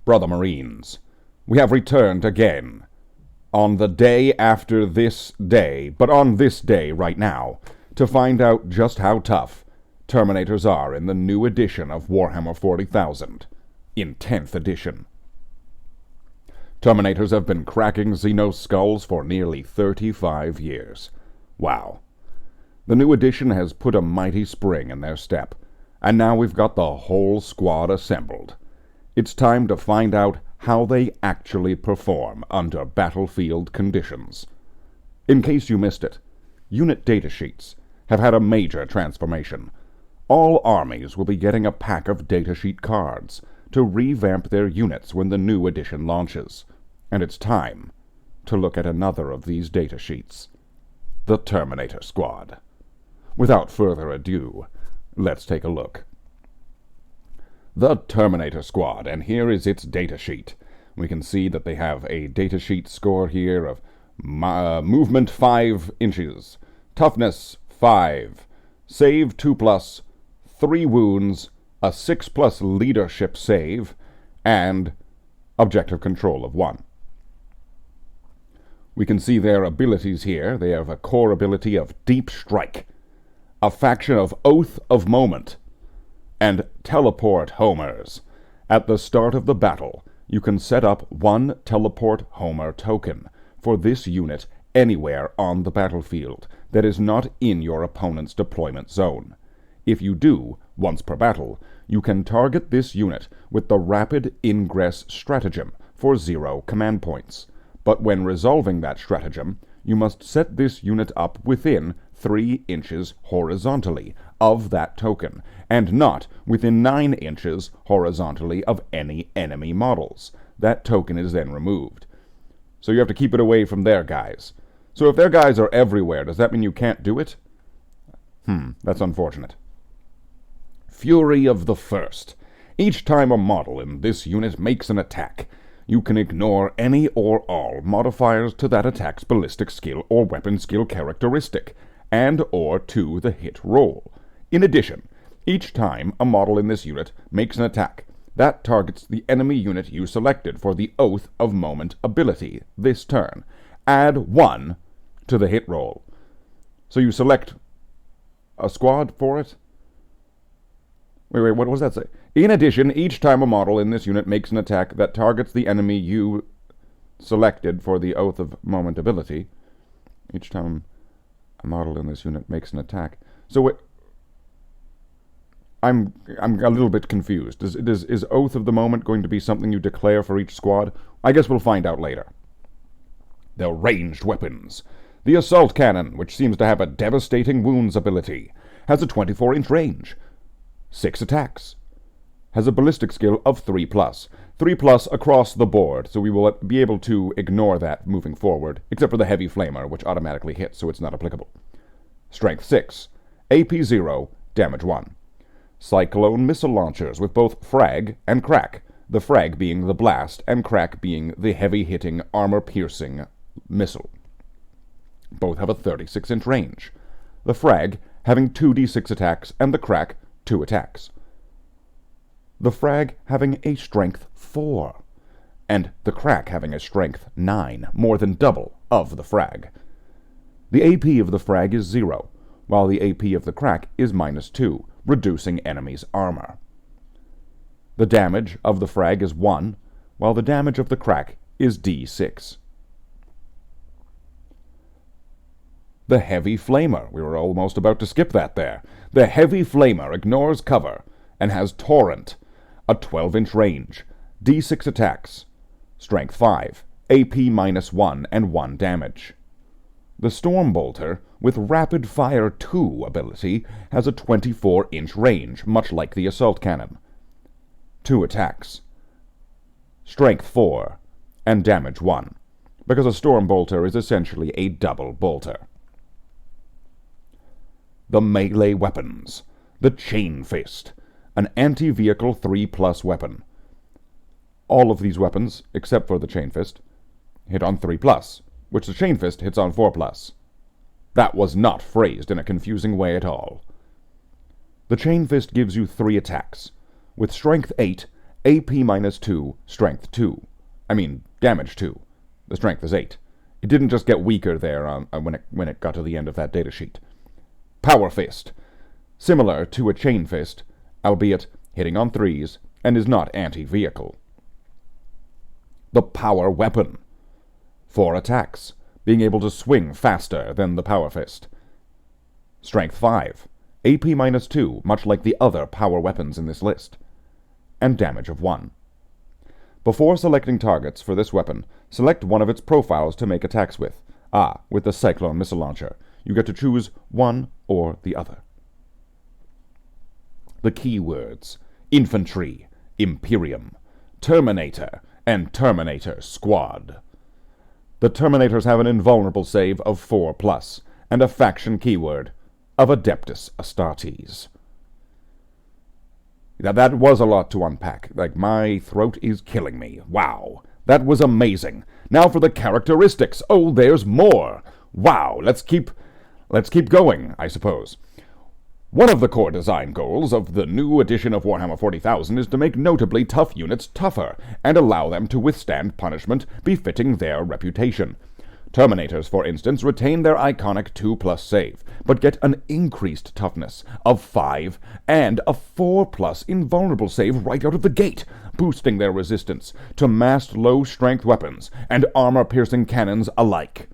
Brother Marines, we have returned again, on the day after this day, but on this day right now, to find out just how tough Terminators are in the new edition of Warhammer 40,000, in 10th edition. Terminators have been cracking Xenos skulls for nearly 35 years. Wow. The new edition has put a mighty spring in their step, and now we've got the whole squad assembled. It's time to find out how they actually perform under battlefield conditions. In case you missed it, unit datasheets have had a major transformation. All armies will be getting a pack of datasheet cards to revamp their units when the new edition launches. And it's time to look at another of these datasheets, the Terminator Squad. Without further ado, let's take a look. The Terminator Squad, and here is its datasheet. We can see that they have a datasheet score here of movement 5 inches, toughness 5, save 2+, 3 wounds, a 6+ leadership save, and objective control of 1. We can see their abilities here. They have a core ability of Deep Strike, a faction of Oath of Moment, and Teleport Homers. At the start of the battle, you can set up 1 Teleport Homer token for this unit anywhere on the battlefield that is not in your opponent's deployment zone. If you do, once per battle, you can target this unit with the Rapid Ingress stratagem for 0 command points. But when resolving that stratagem, you must set this unit up within 3 inches horizontally of that token, and not within 9 inches horizontally of any enemy models. That token is then removed. So you have to keep it away from their guys. So if their guys are everywhere, does that mean you can't do it? That's unfortunate. Fury of the First. Each time a model in this unit makes an attack, you can ignore any or all modifiers to that attack's ballistic skill or weapon skill characteristic, and or to the hit roll. In addition, each time a model in this unit makes an attack, that targets the enemy unit you selected for the Oath of Moment ability this turn. Add 1 to the hit roll. So you select a squad for it? Wait, what does that say? In addition, each time a model in this unit makes an attack that targets the enemy you selected for the Oath of Moment ability, each time a model in this unit makes an attack. So I'm a little bit confused. Is Oath of the Moment going to be something you declare for each squad? I guess we'll find out later. Their ranged weapons. The Assault Cannon, which seems to have a devastating wounds ability, has a 24-inch range, 6 attacks, has a ballistic skill of 3+. 3+ across the board, so we will be able to ignore that moving forward, except for the Heavy Flamer, which automatically hits, so it's not applicable. Strength 6, AP 0, damage 1. Cyclone missile launchers with both frag and crack, the frag being the blast and crack being the heavy-hitting, armor-piercing missile. Both have a 36-inch range. The frag having 2d6 attacks and the crack 2 attacks. The frag having a strength 4, and the crack having a strength 9, more than double of the frag. The AP of the frag is 0, while the AP of the crack is -2, reducing enemies' armor. The damage of the frag is 1, while the damage of the crack is d6. The Heavy Flamer. We were almost about to skip that there. The Heavy Flamer ignores cover and has Torrent, a 12-inch range, d6 attacks, strength 5, AP -1 and 1 damage. The Stormbolter, with Rapid Fire 2 ability, has a 24-inch range, much like the Assault Cannon. 2 attacks, strength 4, and damage 1, because a Stormbolter is essentially a double bolter. The Melee Weapons. The Chain Fist, an anti-vehicle 3+ weapon. All of these weapons, except for the Chain Fist, hit on 3+, which the Chain Fist hits on 4+. That was not phrased in a confusing way at all. The Chain Fist gives you 3 attacks, with Strength 8 AP minus 2, strength 2. Damage 2. The strength is 8. It didn't just get weaker there when it got to the end of that datasheet. Power Fist. Similar to a Chain Fist, albeit hitting on 3s, and is not anti-vehicle. The Power Weapon. 4 attacks, being able to swing faster than the Power Fist. Strength 5. AP minus 2, much like the other power weapons in this list. And damage of 1. Before selecting targets for this weapon, select one of its profiles to make attacks with. With the Cyclone Missile Launcher, you get to choose one or the other. The keywords: Infantry, Imperium, Terminator, and Terminator Squad. The Terminators have an invulnerable save of 4+, and a faction keyword of Adeptus Astartes. Now, that was a lot to unpack. My throat is killing me. Wow. That was amazing. Now for the characteristics. Oh, there's more. Wow. Let's keep going, I suppose. One of the core design goals of the new edition of Warhammer 40,000 is to make notably tough units tougher, and allow them to withstand punishment befitting their reputation. Terminators, for instance, retain their iconic 2+ save, but get an increased toughness of 5 and a 4+ invulnerable save right out of the gate, boosting their resistance to massed low-strength weapons and armor-piercing cannons alike.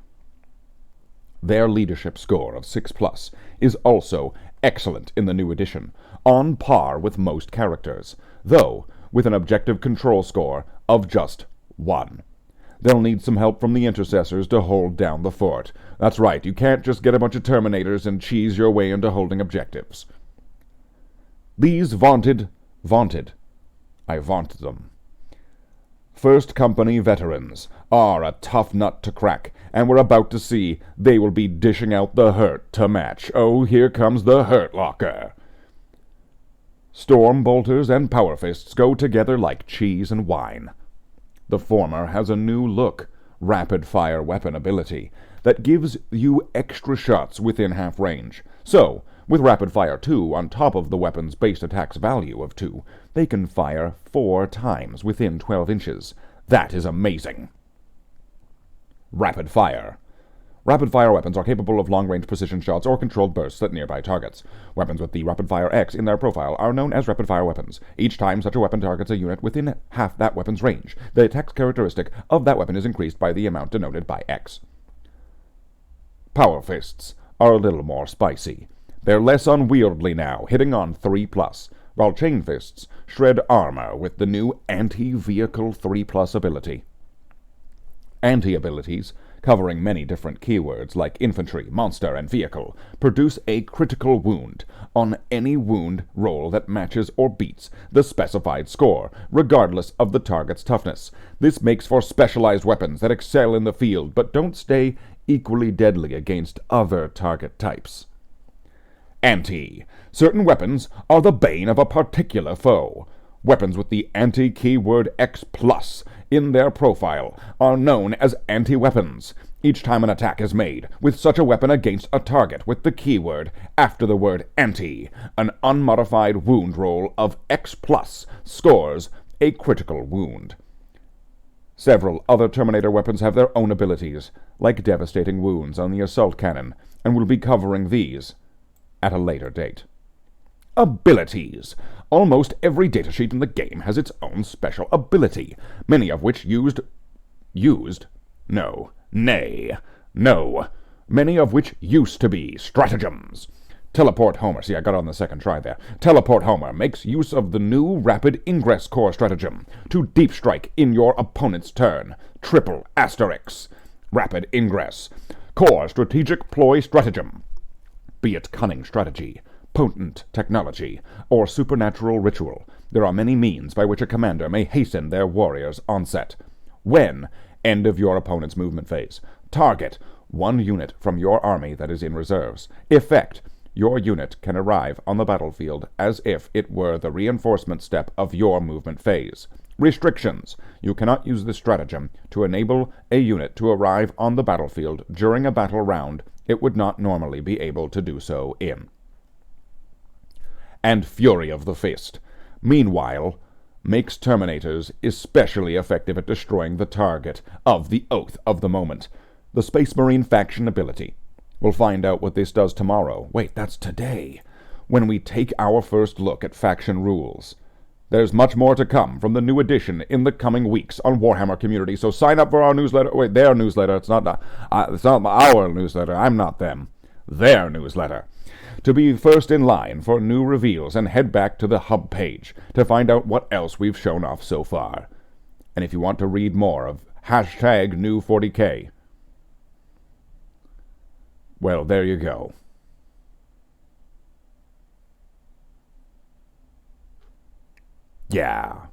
Their leadership score of 6+ is also excellent in the new edition, on par with most characters, though with an objective control score of just 1. They'll need some help from the intercessors to hold down the fort. That's right, you can't just get a bunch of Terminators and cheese your way into holding objectives. These I vaunt them. First Company veterans are a tough nut to crack, and we're about to see they will be dishing out the hurt to match. Oh, here comes the Hurt Locker. Storm Bolters and Power Fists go together like cheese and wine. The former has a new look, rapid-fire weapon ability, that gives you extra shots within half range. So, with Rapid Fire 2 on top of the weapon's base attack's value of 2, they can fire 4 times within 12 inches. That is amazing. Rapid Fire. Rapid-fire weapons are capable of long-range precision shots or controlled bursts at nearby targets. Weapons with the Rapid-Fire X in their profile are known as rapid-fire weapons. Each time such a weapon targets a unit within half that weapon's range, the attack characteristic of that weapon is increased by the amount denoted by X. Power Fists are a little more spicy. They're less unwieldy now, hitting on 3+, while Chain Fists shred armor with the new Anti-Vehicle 3+ ability. Anti-abilities, covering many different keywords like infantry, monster, and vehicle, produce a critical wound on any wound roll that matches or beats the specified score, regardless of the target's toughness. This makes for specialized weapons that excel in the field, but don't stay equally deadly against other target types. Anti. Certain weapons are the bane of a particular foe. Weapons with the anti-keyword X+ in their profile are known as anti-weapons. Each time an attack is made with such a weapon against a target with the keyword after the word anti, an unmodified wound roll of X+ scores a critical wound. Several other Terminator weapons have their own abilities, like devastating wounds on the assault cannon, and we'll be covering these at a later date. Abilities. Almost every datasheet in the game has its own special ability, many of which many of which used to be stratagems. Teleport Homer, see, I got on the second try there. Teleport Homer makes use of the new Rapid Ingress Core stratagem to deep strike in your opponent's turn. Triple asterisk. Rapid Ingress. Core Strategic Ploy Stratagem. Be it cunning strategy, potent technology, or supernatural ritual, there are many means by which a commander may hasten their warrior's onset. When? End of your opponent's movement phase. Target. One unit from your army that is in reserves. Effect. Your unit can arrive on the battlefield as if it were the reinforcement step of your movement phase. Restrictions. You cannot use this stratagem to enable a unit to arrive on the battlefield during a battle round it would not normally be able to do so in. And Fury of the Fist. Meanwhile, makes Terminators especially effective at destroying the target of the Oath of the Moment, the Space Marine faction ability. We'll find out what this does tomorrow. Wait, that's today, when we take our first look at faction rules. There's much more to come from the new edition in the coming weeks on Warhammer Community, so sign up for our newsletter. Wait, their newsletter. It's not our newsletter. I'm not them. Their newsletter. To be first in line for new reveals, and head back to the hub page to find out what else we've shown off so far. And if you want to read more of #new40k, well, there you go. Yeah.